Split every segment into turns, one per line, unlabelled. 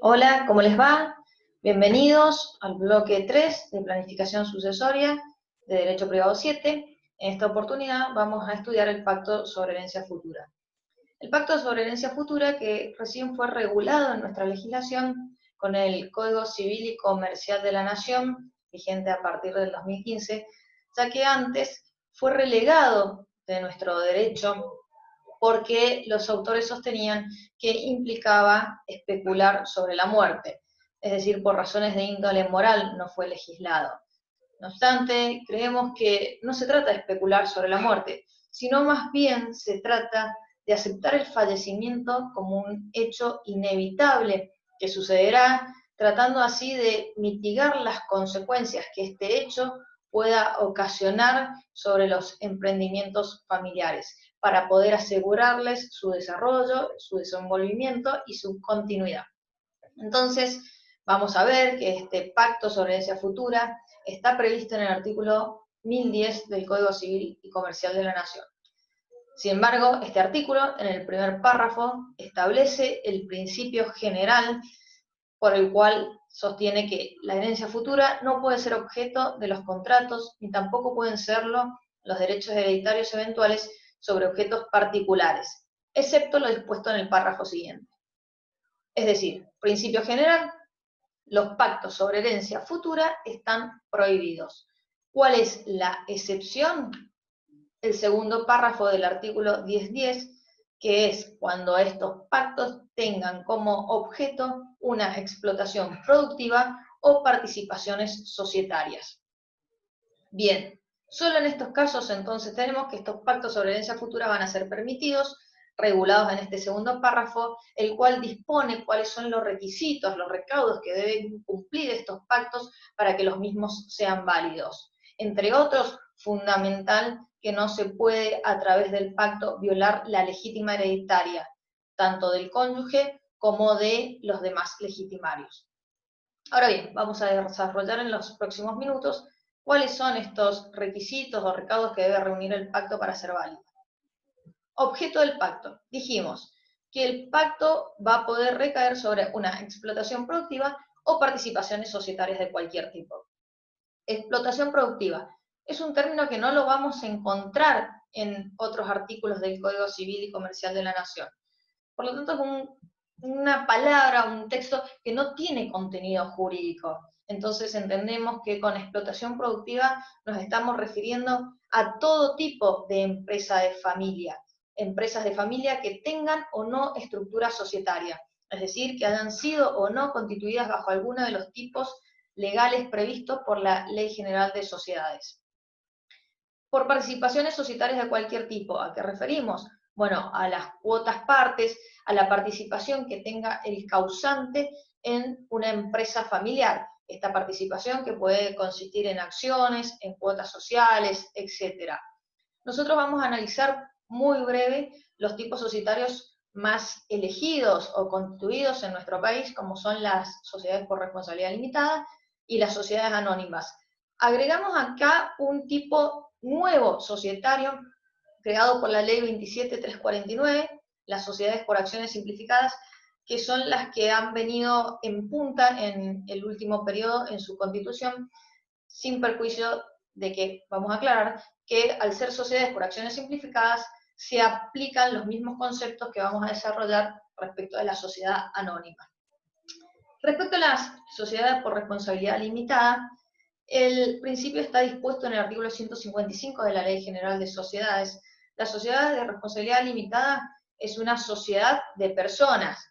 Hola, ¿cómo les va? Bienvenidos al bloque 3 de Planificación Sucesoria de Derecho Privado 7. En esta oportunidad vamos a estudiar el Pacto sobre Herencia Futura. El Pacto sobre Herencia Futura, que recién fue regulado en nuestra legislación con el Código Civil y Comercial de la Nación, vigente a partir del 2015, ya que antes fue relegado de nuestro derecho porque los autores sostenían que implicaba especular sobre la muerte, es decir, por razones de índole moral no fue legislado. No obstante, creemos que no se trata de especular sobre la muerte, sino más bien se trata de aceptar el fallecimiento como un hecho inevitable que sucederá, tratando así de mitigar las consecuencias que este hecho pueda ocasionar sobre los emprendimientos familiares, para poder asegurarles su desarrollo, su desenvolvimiento y su continuidad. Entonces, vamos a ver que este pacto sobre herencia futura está previsto en el artículo 1010 del Código Civil y Comercial de la Nación. Sin embargo, este artículo, en el primer párrafo, establece el principio general por el cual sostiene que la herencia futura no puede ser objeto de los contratos, ni tampoco pueden serlo los derechos hereditarios eventuales sobre objetos particulares, excepto lo dispuesto en el párrafo siguiente. Es decir, principio general, los pactos sobre herencia futura están prohibidos. ¿Cuál es la excepción? El segundo párrafo del artículo 1010, que es cuando estos pactos tengan como objeto una explotación productiva o participaciones societarias. Bien, solo en estos casos entonces tenemos que estos pactos sobre herencia futura van a ser permitidos, regulados en este segundo párrafo, el cual dispone cuáles son los requisitos, los recaudos que deben cumplir estos pactos para que los mismos sean válidos. Entre otros, fundamental que no se puede a través del pacto violar la legítima hereditaria, tanto del cónyuge como de los demás legitimarios. Ahora bien, vamos a desarrollar en los próximos minutos cuáles son estos requisitos o recaudos que debe reunir el pacto para ser válido. Objeto del pacto. Dijimos que el pacto va a poder recaer sobre una explotación productiva o participaciones societarias de cualquier tipo. Explotación productiva es un término que no lo vamos a encontrar en otros artículos del Código Civil y Comercial de la Nación. Por lo tanto, es una palabra, un texto que no tiene contenido jurídico. Entonces entendemos que con explotación productiva nos estamos refiriendo a todo tipo de empresa de familia, empresas de familia que tengan o no estructura societaria, es decir, que hayan sido o no constituidas bajo alguno de los tipos legales previstos por la Ley General de Sociedades. Por participaciones societarias de cualquier tipo, ¿a qué referimos? Bueno, a las cuotas partes, a la participación que tenga el causante en una empresa familiar. Esta participación que puede consistir en acciones, en cuotas sociales, etc. Nosotros vamos a analizar muy breve los tipos societarios más elegidos o constituidos en nuestro país, como son las sociedades por responsabilidad limitada y las sociedades anónimas. Agregamos acá un tipo nuevo societario creado por la ley 27349, las sociedades por acciones simplificadas, que son las que han venido en punta en el último periodo en su constitución, sin perjuicio de que, vamos a aclarar, que al ser sociedades por acciones simplificadas, se aplican los mismos conceptos que vamos a desarrollar respecto de la sociedad anónima. Respecto a las sociedades por responsabilidad limitada, el principio está dispuesto en el artículo 155 de la Ley General de Sociedades. La sociedad de responsabilidad limitada es una sociedad de personas,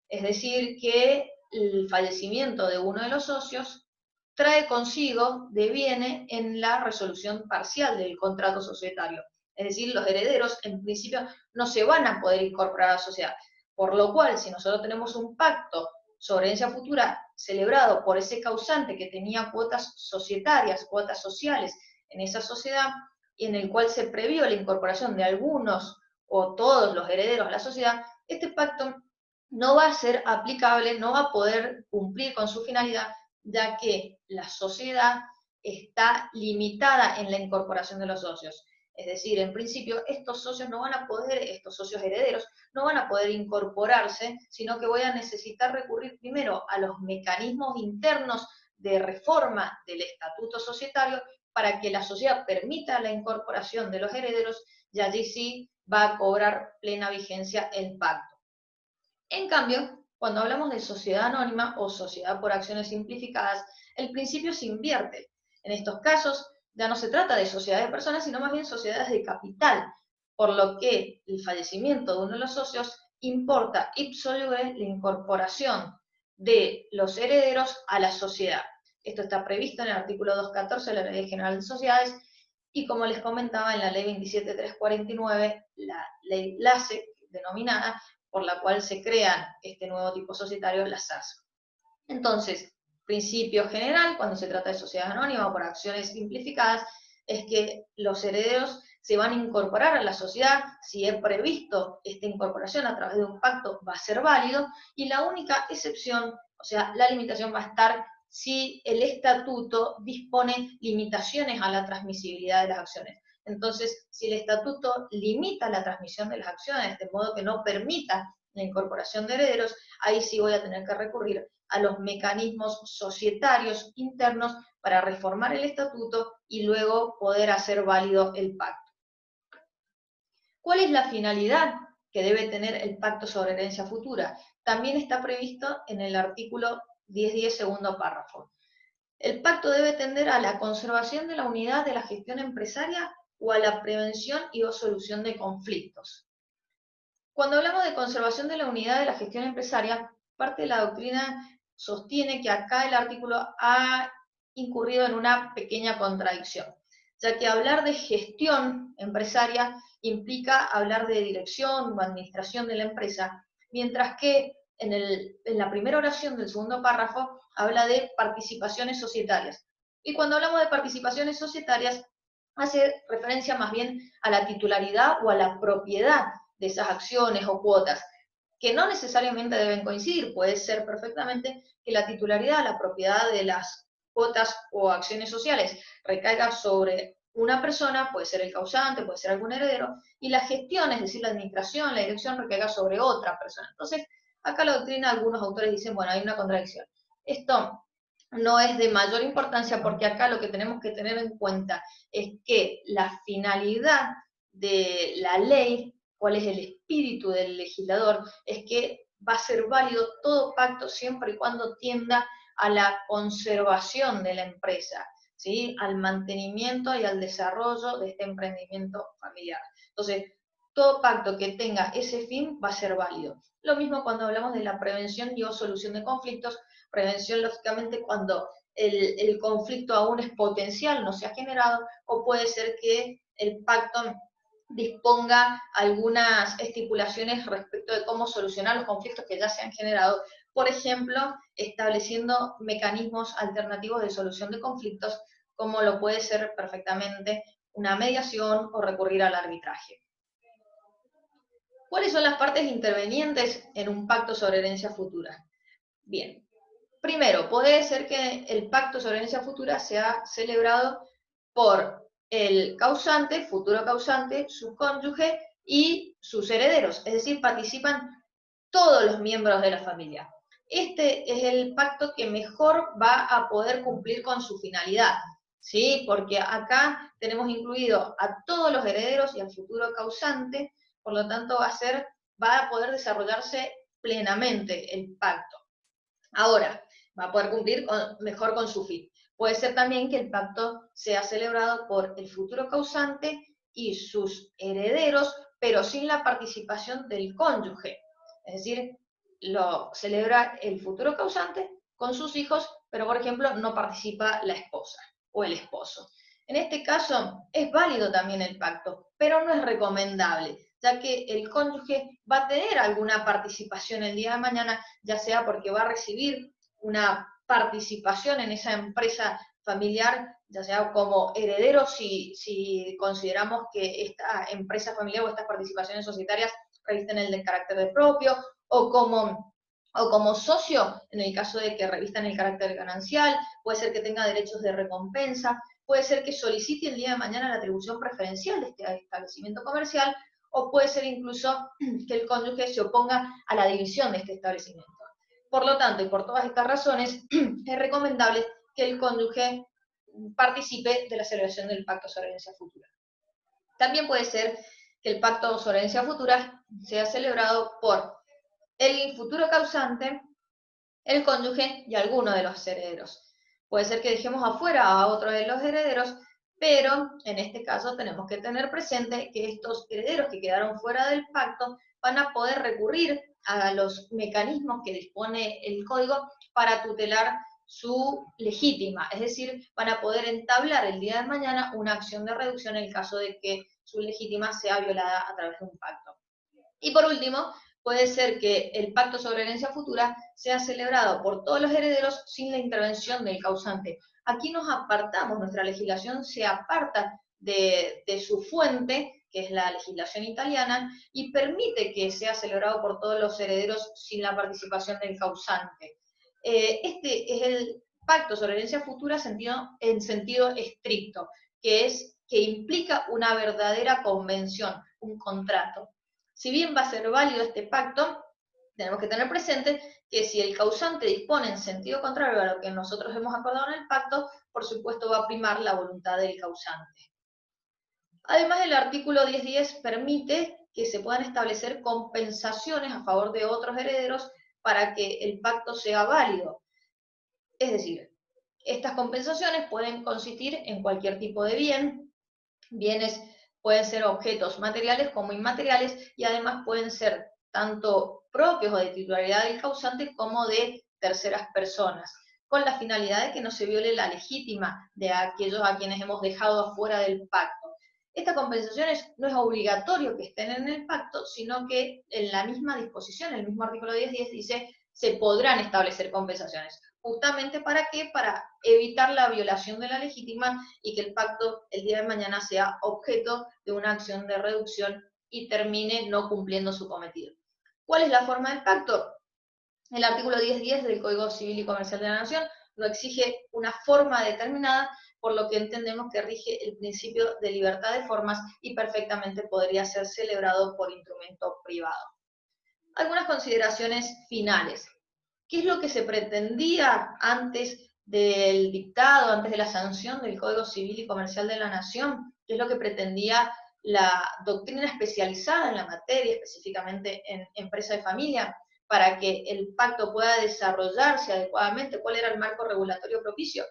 es decir, que el fallecimiento de uno de los socios trae consigo, deviene en la resolución parcial del contrato societario. Es decir, los herederos en principio no se van a poder incorporar a la sociedad. Por lo cual, si nosotros tenemos un pacto sobre herencia futura celebrado por ese causante que tenía cuotas societarias, cuotas sociales en esa sociedad, y en el cual se previó la incorporación de algunos o todos los herederos a la sociedad, este pacto no va a ser aplicable, no va a poder cumplir con su finalidad, ya que la sociedad está limitada en la incorporación de los socios. Es decir, en principio, estos socios no van a poder, estos socios herederos, no van a poder incorporarse, sino que voy a necesitar recurrir primero a los mecanismos internos de reforma del estatuto societario para que la sociedad permita la incorporación de los herederos, y allí sí va a cobrar plena vigencia el pacto. En cambio, cuando hablamos de sociedad anónima o sociedad por acciones simplificadas, el principio se invierte. En estos casos, ya no se trata de sociedades de personas, sino más bien sociedades de capital, por lo que el fallecimiento de uno de los socios importa ipso iure la incorporación de los herederos a la sociedad. Esto está previsto en el artículo 214 de la Ley General de Sociedades, y como les comentaba, en la Ley 27.349, la Ley LASE, denominada, por la cual se crean este nuevo tipo societario, las SAS. Entonces, principio general, cuando se trata de sociedad anónima o por acciones simplificadas, es que los herederos se van a incorporar a la sociedad. Si he previsto esta incorporación a través de un pacto, va a ser válido, y la única excepción, o sea, la limitación va a estar si el estatuto dispone limitaciones a la transmisibilidad de las acciones. Entonces, si el estatuto limita la transmisión de las acciones, de modo que no permita la incorporación de herederos, ahí sí voy a tener que recurrir a los mecanismos societarios internos para reformar el estatuto y luego poder hacer válido el pacto. ¿Cuál es la finalidad que debe tener el pacto sobre herencia futura? También está previsto en el artículo 10.10, segundo párrafo. El pacto debe tender a la conservación de la unidad de la gestión empresaria o a la prevención y o solución de conflictos. Cuando hablamos de conservación de la unidad de la gestión empresaria, parte de la doctrina sostiene que acá el artículo ha incurrido en una pequeña contradicción, ya que hablar de gestión empresaria implica hablar de dirección o administración de la empresa, mientras que en la primera oración del segundo párrafo habla de participaciones societarias. Y cuando hablamos de participaciones societarias, hace referencia más bien a la titularidad o a la propiedad de esas acciones o cuotas, que no necesariamente deben coincidir. Puede ser perfectamente que la titularidad, la propiedad de las cuotas o acciones sociales recaiga sobre una persona, puede ser el causante, puede ser algún heredero, y la gestión, es decir, la administración, la dirección, recaiga sobre otra persona. Entonces, acá la doctrina, algunos autores dicen, bueno, hay una contradicción. Esto no es de mayor importancia, porque acá lo que tenemos que tener en cuenta es que la finalidad de la ley, cuál es el espíritu del legislador, es que va a ser válido todo pacto siempre y cuando tienda a la conservación de la empresa, ¿sí? Al mantenimiento y al desarrollo de este emprendimiento familiar. Entonces, todo pacto que tenga ese fin va a ser válido. Lo mismo cuando hablamos de la prevención y o solución de conflictos. Prevención, lógicamente, cuando el conflicto aún es potencial, no se ha generado, o puede ser que el pacto disponga algunas estipulaciones respecto de cómo solucionar los conflictos que ya se han generado, por ejemplo, estableciendo mecanismos alternativos de solución de conflictos, como lo puede ser perfectamente una mediación o recurrir al arbitraje. ¿Cuáles son las partes intervenientes en un pacto sobre herencia futura? Bien, primero, puede ser que el pacto sobre herencia futura sea celebrado por el causante, futuro causante, su cónyuge y sus herederos, es decir, participan todos los miembros de la familia. Este es el pacto que mejor va a poder cumplir con su finalidad, ¿sí? Porque acá tenemos incluido a todos los herederos y al futuro causante, por lo tanto va a poder desarrollarse plenamente el pacto. Ahora, va a poder cumplir mejor con su fin. Puede ser también que el pacto sea celebrado por el futuro causante y sus herederos, pero sin la participación del cónyuge. Es decir, lo celebra el futuro causante con sus hijos, pero por ejemplo no participa la esposa o el esposo. En este caso es válido también el pacto, pero no es recomendable, ya que el cónyuge va a tener alguna participación el día de mañana, ya sea porque va a recibir una participación en esa empresa familiar, ya sea como heredero, si consideramos que esta empresa familiar o estas participaciones societarias revisten el de carácter de propio, o como socio, en el caso de que revistan el carácter ganancial, puede ser que tenga derechos de recompensa. puede ser que solicite el día de mañana la atribución preferencial de este establecimiento comercial, o puede ser incluso que el cónyuge se oponga a la división de este establecimiento. Por lo tanto, y por todas estas razones, es recomendable que el cónyuge participe de la celebración del pacto sobre herencia futura. También puede ser que el pacto sobre herencia futura sea celebrado por el futuro causante, el cónyuge y alguno de los herederos. Puede ser que dejemos afuera a otro de los herederos, pero en este caso tenemos que tener presente que estos herederos que quedaron fuera del pacto van a poder recurrir a los mecanismos que dispone el código para tutelar su legítima, es decir, van a poder entablar el día de mañana una acción de reducción en el caso de que su legítima sea violada a través de un pacto. Y por último, puede ser que el pacto sobre herencia futura sea celebrado por todos los herederos sin la intervención del causante. Aquí nos apartamos, nuestra legislación se aparta de su fuente, que es la legislación italiana, y permite que sea celebrado por todos los herederos sin la participación del causante. Este es el pacto sobre herencia futura en sentido estricto, que implica una verdadera convención, un contrato. Si bien va a ser válido este pacto, tenemos que tener presente que si el causante dispone en sentido contrario a lo que nosotros hemos acordado en el pacto, por supuesto va a primar la voluntad del causante. Además, el artículo 1010 permite que se puedan establecer compensaciones a favor de otros herederos para que el pacto sea válido. Es decir, estas compensaciones pueden consistir en cualquier tipo de bien, bienes pueden ser objetos materiales como inmateriales y además pueden ser tanto propios o de titularidad del causante como de terceras personas, con la finalidad de que no se viole la legítima de aquellos a quienes hemos dejado afuera del pacto. Esta compensación no es obligatorio que estén en el pacto, sino que en la misma disposición, el mismo artículo 1010 dice, se podrán establecer compensaciones. ¿Justamente para qué? Para evitar la violación de la legítima y que el pacto el día de mañana sea objeto de una acción de reducción y termine no cumpliendo su cometido. ¿Cuál es la forma del pacto? El artículo 1010 del Código Civil y Comercial de la Nación no exige una forma determinada, por lo que entendemos que rige el principio de libertad de formas y perfectamente podría ser celebrado por instrumento privado. Algunas consideraciones finales. ¿Qué es lo que se pretendía antes del dictado, antes de la sanción del Código Civil y Comercial de la Nación? ¿Qué es lo que pretendía la doctrina especializada en la materia, específicamente en empresa de familia, para que el pacto pueda desarrollarse adecuadamente? ¿Cuál era el marco regulatorio propicio?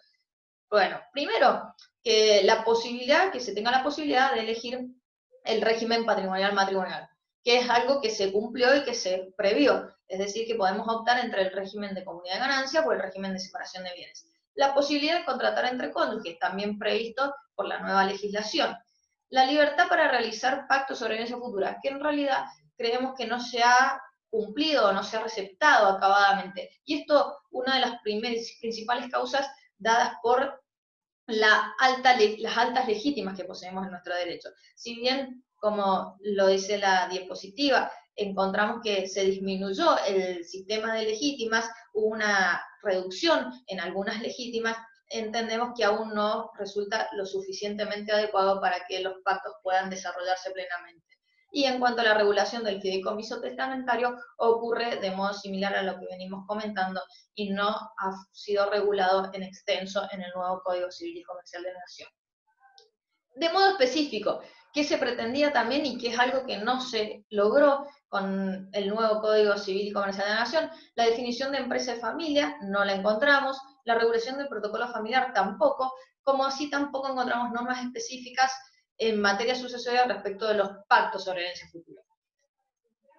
Bueno, primero, que se tenga la posibilidad de elegir el régimen patrimonial matrimonial, que es algo que se cumplió y que se previó. Es decir, que podemos optar entre el régimen de comunidad de ganancia o el régimen de separación de bienes. La posibilidad de contratar entre cónyuges, también previsto por la nueva legislación. La libertad para realizar pactos sobre herencia futura, que en realidad creemos que no se ha cumplido o no se ha receptado acabadamente. Y esto, una de las principales causas dadas por las altas legítimas que poseemos en nuestro derecho. Si bien, como lo dice la diapositiva, encontramos que se disminuyó el sistema de legítimas, hubo una reducción en algunas legítimas, entendemos que aún no resulta lo suficientemente adecuado para que los pactos puedan desarrollarse plenamente. Y en cuanto a la regulación del fideicomiso testamentario, ocurre de modo similar a lo que venimos comentando y no ha sido regulado en extenso en el nuevo Código Civil y Comercial de la Nación. De modo específico, ¿qué se pretendía también y qué es algo que no se logró con el nuevo Código Civil y Comercial de la Nación? La definición de empresa de familia no la encontramos, la regulación del protocolo familiar tampoco, como así tampoco encontramos normas específicas en materia sucesoria respecto de los pactos sobre herencia futura.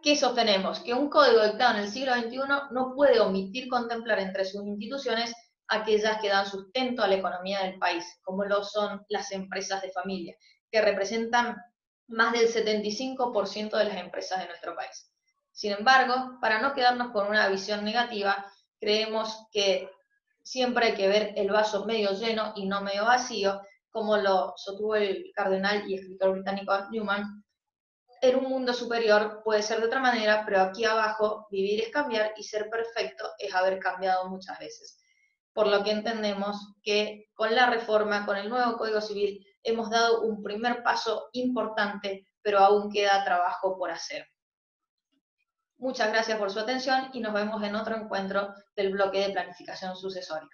¿Qué sostenemos? Que un código dictado en el siglo XXI no puede omitir contemplar entre sus instituciones aquellas que dan sustento a la economía del país, como lo son las empresas de familia, que representan más del 75% de las empresas de nuestro país. Sin embargo, para no quedarnos con una visión negativa, creemos que siempre hay que ver el vaso medio lleno y no medio vacío, como lo sostuvo el cardenal y escritor británico Newman. En un mundo superior puede ser de otra manera, pero aquí abajo vivir es cambiar y ser perfecto es haber cambiado muchas veces. por lo que entendemos que con la reforma, con el nuevo Código Civil, hemos dado un primer paso importante, pero aún queda trabajo por hacer. Muchas gracias por su atención y nos vemos en otro encuentro del bloque de planificación sucesoria.